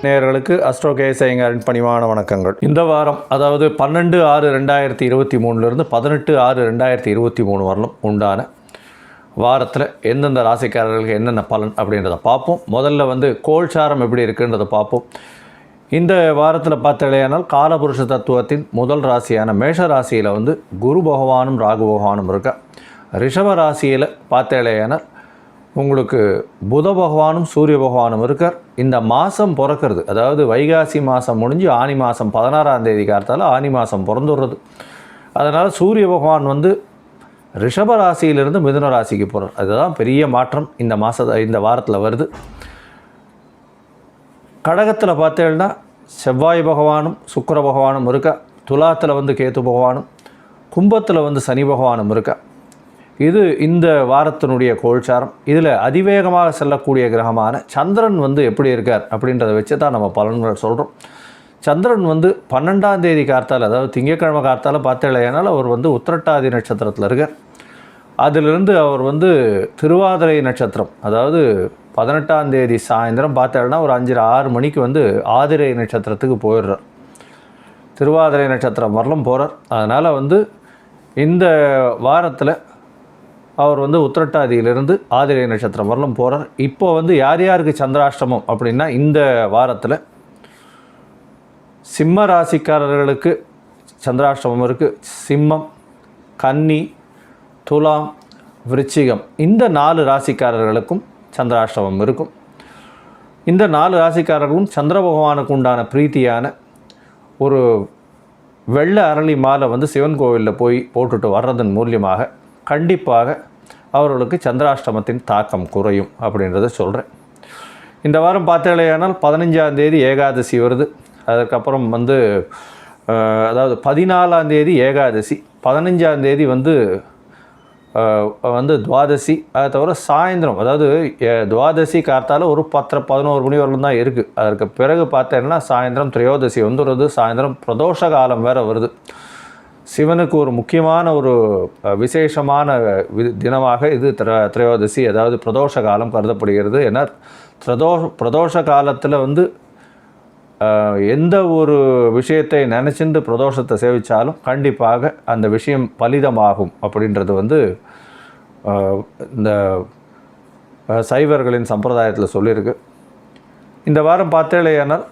நேயர்களுக்கு astro KS ஐயங்காரின் பணிவான வணக்கங்கள். இந்த வாரம், அதாவது 12/6/2023 18/6/2023 வரலும் உண்டான வாரத்தில் எந்தெந்த ராசிக்காரர்களுக்கு என்னென்ன பலன் அப்படின்றத பார்ப்போம். முதல்ல கோல்சாரம் எப்படி இருக்குன்றதை பார்ப்போம். இந்த வாரத்தில் பார்த்தாலேயானால் காலபுருஷ தத்துவத்தின் முதல் ராசியான மேஷ ராசியில் குரு பகவானும் ராகு பகவானும் இருக்கா. ரிஷப ராசியில் பார்த்தாலேயானால் உங்களுக்கு புத பகவானும் சூரிய பகவானும் இருக்கார். இந்த மாதம் பிறக்கிறது, அதாவது வைகாசி மாதம் முடிஞ்சு ஆனி மாதம் 16ஆம் தேதி காலத்தால் ஆனி மாதம் பிறந்துடுறது. அதனால் சூரிய பகவான் ரிஷப ராசியிலிருந்து மிதுன ராசிக்கு போகிறார். அதுதான் பெரிய மாற்றம் இந்த வாரத்தில் வருது. கடகத்தில் பார்த்தேன்னா செவ்வாய் பகவானும் சுக்கிர பகவானும் இருக்கா. துலாத்தில் கேத்து பகவானும், கும்பத்தில் சனி பகவானும் இருக்கா. இது இந்த வாரத்தினுடைய கோல்சாரம். இதில் அதிவேகமாக செல்லக்கூடிய கிரகமான சந்திரன் எப்படி இருக்கார் அப்படின்றத வச்சு தான் நம்ம பலன்கள் சொல்கிறோம். சந்திரன் 12ஆம் தேதி கார்த்தால், அதாவது திங்கட்கிழமை கார்த்தால் பார்த்தேனால் அவர் உத்திரட்டாதி நட்சத்திரத்தில் இருக்கார். அதிலிருந்து அவர் திருவாதிரை நட்சத்திரம், அதாவது 18ஆம் தேதி சாயந்தரம் பார்த்தேன்னா ஒரு 5-6 மணிக்கு ஆதிரை நட்சத்திரத்துக்கு போயிடுறார். திருவாதிரை நட்சத்திரம் வரலும் போகிறார். அதனால் இந்த வாரத்தில் அவர் உத்திரட்டாதியிலிருந்து ஆதிரை நட்சத்திரம் வரலும் போகிறார். இப்போ யார் யாருக்கு சந்திராஷ்டமம் அப்படின்னா, இந்த வாரத்தில் சிம்ம ராசிக்காரர்களுக்கு சந்திராஷ்டமம் இருக்குது. சிம்மம், கன்னி, துலாம், விருச்சிகம், இந்த 4 ராசிக்காரர்களுக்கும் சந்திராஷ்டமம் இருக்கும். இந்த 4 ராசிக்காரர்களும் சந்திர பகவானுக்கு உண்டான பிரீத்தியான ஒரு வெள்ளை அரளி மாலை சிவன் கோவிலில் போய் போட்டுட்டு வர்றதன் மூலியமாக கண்டிப்பாக அவர்களுக்கு சந்திராஷ்டமத்தின் தாக்கம் குறையும் அப்படின்றத சொல்கிறேன். இந்த வாரம் பார்த்தேனால் 15ஆம் தேதி ஏகாதசி வருது. அதுக்கப்புறம் அதாவது 14ஆம் தேதி ஏகாதசி, 15ஆம் தேதி துவாதசி. அதை தவிர சாயந்தரம், அதாவது துவாதசி கார்த்தால் ஒரு 10-11 மணி வரலும் தான் இருக்குது. அதற்கு பிறகு பார்த்தேன்னா சாயந்தரம் திரையோதசி வந்துடுறது. சாயந்தரம் பிரதோஷ காலம் வேறு வருது. சிவனுக்கு ஒரு முக்கியமான ஒரு விசேஷமான தினமாக இது திரையோதசி, அதாவது பிரதோஷ காலம் கருதப்படுகிறது. ஏன்னா பிரதோஷ காலத்தில் எந்த ஒரு விஷயத்தை நினச்சிட்டு பிரதோஷத்தை சேவித்தாலும் கண்டிப்பாக அந்த விஷயம் பலிதமாகும் அப்படின்றது இந்த சைவர்களின் சம்பிரதாயத்தில் சொல்லியிருக்கு. இந்த வாரம் பார்த்தேனால்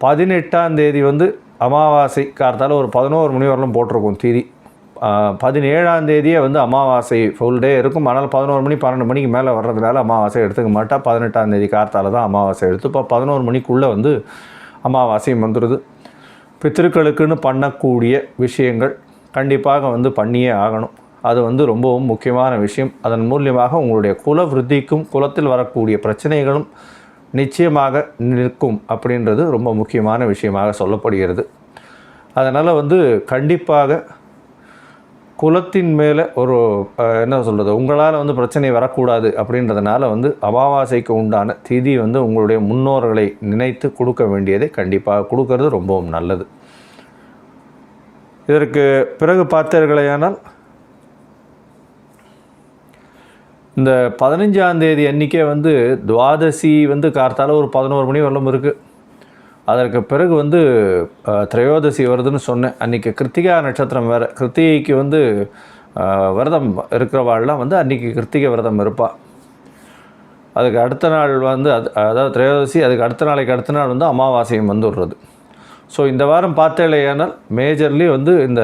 18ஆம் தேதி அமாவாசை கார்த்தால் ஒரு 11 மணி வரலும் போட்டிருக்கும் தீதி. 17ஆம் தேதியே அமாவாசை ஃபுல் டே இருக்கும். ஆனால் 11 மணி 12 மணிக்கு மேலே வர்றதுனால அமாவாசை எடுத்துக்க மாட்டா. 18ஆம் தேதி கார்த்தால் தான் அமாவாசை எடுத்து, இப்போ 11 மணிக்குள்ளே அமாவாசையும் வந்துடுது. பித்திருக்களுக்குன்னு பண்ணக்கூடிய விஷயங்கள் கண்டிப்பாக பண்ணியே ஆகணும். அது ரொம்பவும் முக்கியமான விஷயம். அதன் மூலியமாக உங்களுடைய குல விருத்திக்கும் குலத்தில் வரக்கூடிய பிரச்சனைகளும் நிச்சயமாக நிற்கும் அப்படின்றது ரொம்ப முக்கியமான விஷயமாக சொல்லப்படுகிறது. அதனால் கண்டிப்பாக குலத்தின் மேலே ஒரு என்ன சொல்கிறது, உங்களால் பிரச்சனை வரக்கூடாது அப்படின்றதுனால அமாவாசைக்கு உண்டான திதி உங்களுடைய முன்னோர்களை நினைத்து கொடுக்க வேண்டியதை கண்டிப்பாக கொடுக்கறது ரொம்பவும் நல்லது. இதற்கு பிறகு பார்த்தீர்களேயானால் இந்த 15ஆம் தேதி அன்றைக்கே துவாதசி கார்த்தால ஒரு 11 மணி வரலும் இருக்குது. அதற்கு பிறகு திரையோதசி வருதுன்னு சொன்னேன். அன்றைக்கி கிருத்திகா நட்சத்திரம் வேறு. கிருத்திகைக்கு விரதம் இருக்கிறவாள்லாம் அன்றைக்கி கிருத்திகை விரதம் இருப்பாள். அதுக்கு அடுத்த நாள் அதாவது திரையோதசி, அதுக்கு அடுத்த நாள் அமாவாசையும் வந்துடுறது. ஸோ இந்த வாரம் பார்த்தேலையானால் மேஜர்லி இந்த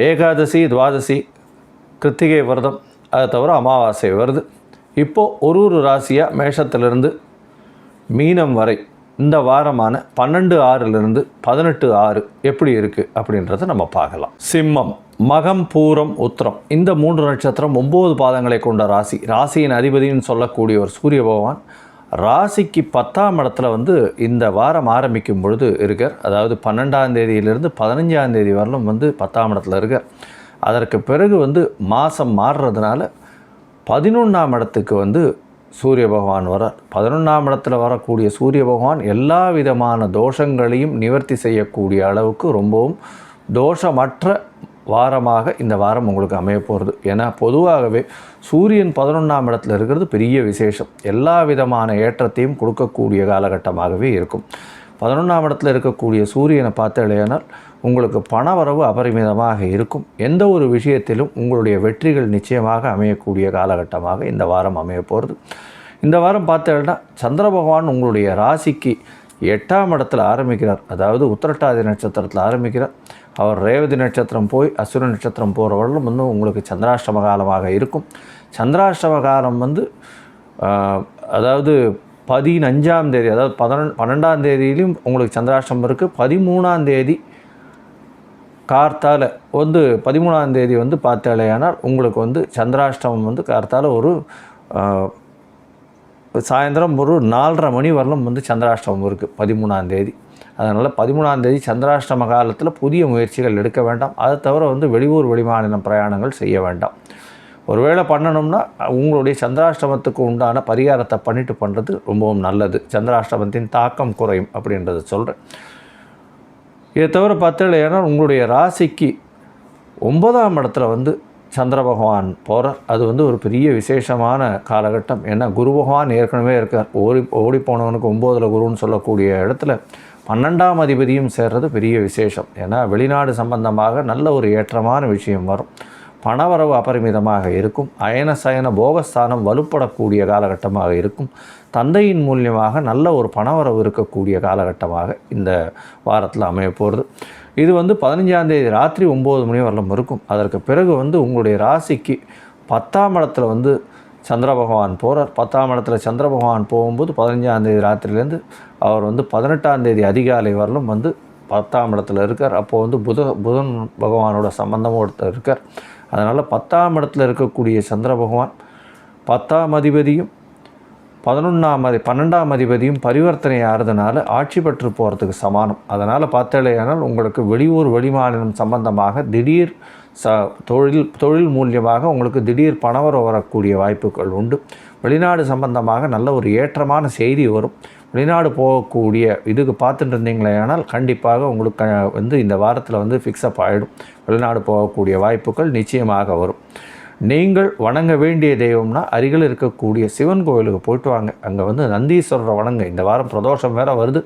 ஏகாதசி, துவாதசி, கிருத்திகை விரதம், அதை தவிர அமாவாசை வருது. இப்போது ஒரு ராசியாக மேஷத்திலிருந்து மீனம் வரை இந்த வாரமான 12/6 18/6 எப்படி இருக்குது அப்படின்றத நம்ம பார்க்கலாம். சிம்மம், மகம், பூரம், உத்திரம், இந்த 3 நட்சத்திரம் 9 பாதங்களை கொண்ட ராசி. ராசியின் அதிபதினு சொல்லக்கூடிய ஒரு சூரிய பகவான் ராசிக்கு 10ஆம் இடத்துல இந்த வாரம் ஆரம்பிக்கும் பொழுது இருக்கார். அதாவது 12ஆம் தேதியிலிருந்து 15ஆம் தேதி வரலும் 10ஆம் இடத்துல இருக்கார். அதற்கு பிறகு மாதம் மாறுறதுனால 11ஆம் இடத்துக்கு சூரிய பகவான் வரார். 11ஆம் இடத்துல வரக்கூடிய சூரிய பகவான் எல்லா விதமான தோஷங்களையும் நிவர்த்தி செய்யக்கூடிய அளவுக்கு ரொம்பவும் தோஷமற்ற வாரமாக இந்த வாரம் உங்களுக்கு அமைய போகிறது. ஏன்னா பொதுவாகவே சூரியன் 11ஆம் இடத்துல இருக்கிறது பெரிய விசேஷம். எல்லா விதமான ஏற்றத்தையும் கொடுக்கக்கூடிய காலகட்டமாகவே இருக்கும். 11ஆம் இடத்துல இருக்கக்கூடிய சூரியனை பார்த்தாலேயானால் உங்களுக்கு பணவரவு அபரிமிதமாக இருக்கும். எந்த ஒரு விஷயத்திலும் உங்களுடைய வெற்றிகள் நிச்சயமாக அமையக்கூடிய காலகட்டமாக இந்த வாரம் அமைய போகிறது. இந்த வாரம் பார்த்தேன்னா சந்திர பகவான் உங்களுடைய ராசிக்கு 8ஆம் இடத்துல ஆரம்பிக்கிறார். அதாவது உத்திரட்டாதி நட்சத்திரத்தில் ஆரம்பிக்கிறார். அவர் ரேவதி நட்சத்திரம் போய் அசுர நட்சத்திரம் போகிற வரலும் உங்களுக்கு சந்திராஷ்டம காலமாக இருக்கும். சந்திராஷ்டம காலம் அதாவது 15ஆம் தேதி, அதாவது 12ஆம் தேதியிலும் உங்களுக்கு சந்திராஷ்டமம் இருக்குது. 13ஆம் தேதி கார்த்தால 13ஆம் தேதி பார்த்தாலேயானால் உங்களுக்கு சந்திராஷ்டமம் கார்த்தால ஒரு சாயந்தரம் ஒரு 4:30 மணி வரலும் சந்திராஷ்டமம் இருக்குது 13ஆம் தேதி. அதனால் 13ஆம் தேதி சந்திராஷ்டம காலத்தில் புதிய முயற்சிகள் எடுக்க வேண்டாம். அதை தவிர வெளியூர் வெளிமாநிலம் பிரயாணங்கள் செய்ய வேண்டாம். ஒருவேளை பண்ணணும்னா உங்களுடைய சந்திராஷ்டமத்துக்கு உண்டான பரிகாரத்தை பண்ணிட்டு பண்ணுறது ரொம்பவும் நல்லது. சந்திராஷ்டமத்தின் தாக்கம் குறையும் அப்படின்றத சொல்கிறேன். இதை தவிர பார்த்தீங்கன்னா உங்களுடைய ராசிக்கு 9ஆம் இடத்துல சந்திர பகவான் போகிறார். அது ஒரு பெரிய விசேஷமான காலகட்டம். ஏன்னா குரு பகவான் ஏற்கனவே இருக்கார். ஓடி போனவனுக்கு 9ல் குருன்னு சொல்லக்கூடிய இடத்துல 12ஆம் அதிபதியும் சேர்றது பெரிய விசேஷம். ஏன்னா வெளிநாடு சம்பந்தமாக நல்ல ஒரு ஏற்றமான விஷயம் வரும். பணவரவு அபரிமிதமாக இருக்கும். அயன சயன போகஸ்தானம் வலுப்படக்கூடிய காலகட்டமாக இருக்கும். தந்தையின் மூலியமாக நல்ல ஒரு பணவரவு இருக்கக்கூடிய காலகட்டமாக இந்த வாரத்தில் அமைய போகிறது. இது 15ஆம் தேதி ராத்திரி 9 மணி வரலும் இருக்கும். அதற்கு பிறகு உங்களுடைய ராசிக்கு 10ஆம் இடத்துல சந்திர பகவான் போகிறார். 10ஆம் இடத்துல சந்திர பகவான் போகும்போது 15ஆம் தேதி ராத்திரிலேருந்து அவர் 18ஆம் தேதி அதிகாலை வரலும் 10ஆம் இடத்துல இருக்கார். அப்போது புதன் பகவானோட சம்பந்தமோடு இருக்கார். அதனால் 10ஆம் இடத்துல இருக்கக்கூடிய சந்திர பகவான் 10ஆம் அதிபதியும் 12ஆம் அதிபதியும் பரிவர்த்தனை ஆகிறதுனால ஆட்சி பெற்று போகிறதுக்கு சமானம். அதனால் பார்த்தாலேயானால் உங்களுக்கு வெளியூர் வெளிமாநிலம் சம்பந்தமாக திடீர் தொழில் மூலியமாக உங்களுக்கு திடீர் பணவரவு வரக்கூடிய வாய்ப்புகள் உண்டு. வெளிநாடு சம்பந்தமாக நல்ல ஒரு ஏற்றமான செய்தி வரும். வெளிநாடு போகக்கூடிய இதுக்கு பார்த்துட்டு இருந்தீங்களேயானால் கண்டிப்பாக உங்களுக்கு இந்த வாரத்தில் ஃபிக்ஸப் ஆகிடும். வெளிநாடு போகக்கூடிய வாய்ப்புகள் நிச்சயமாக வரும். நீங்கள் வணங்க வேண்டிய தெய்வம்னா அருகில் இருக்கக்கூடிய சிவன் கோவிலுக்கு போய்ட்டு வாங்க. அங்கே நந்தீஸ்வரரை வணங்க. இந்த வாரம் பிரதோஷம் வேறு வருது.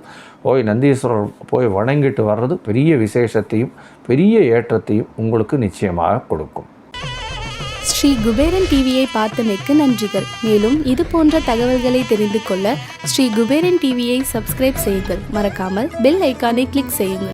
போய் நந்தீஸ்வரர் போய் வணங்கிட்டு வர்றது பெரிய விசேஷத்தையும் பெரிய ஏற்றத்தையும் உங்களுக்கு நிச்சயமாக கொடுக்கும். ஸ்ரீ குபேரன் டிவியை பார்த்தமைக்கு நன்றிகள். மேலும் இது போன்ற தகவல்களை தெரிந்து கொள்ள ஸ்ரீ குபேரன் டிவியை சப்ஸ்கிரைப் செய்யுங்கள். மறக்காமல் பெல் ஐக்கானை கிளிக் செய்யுங்கள்.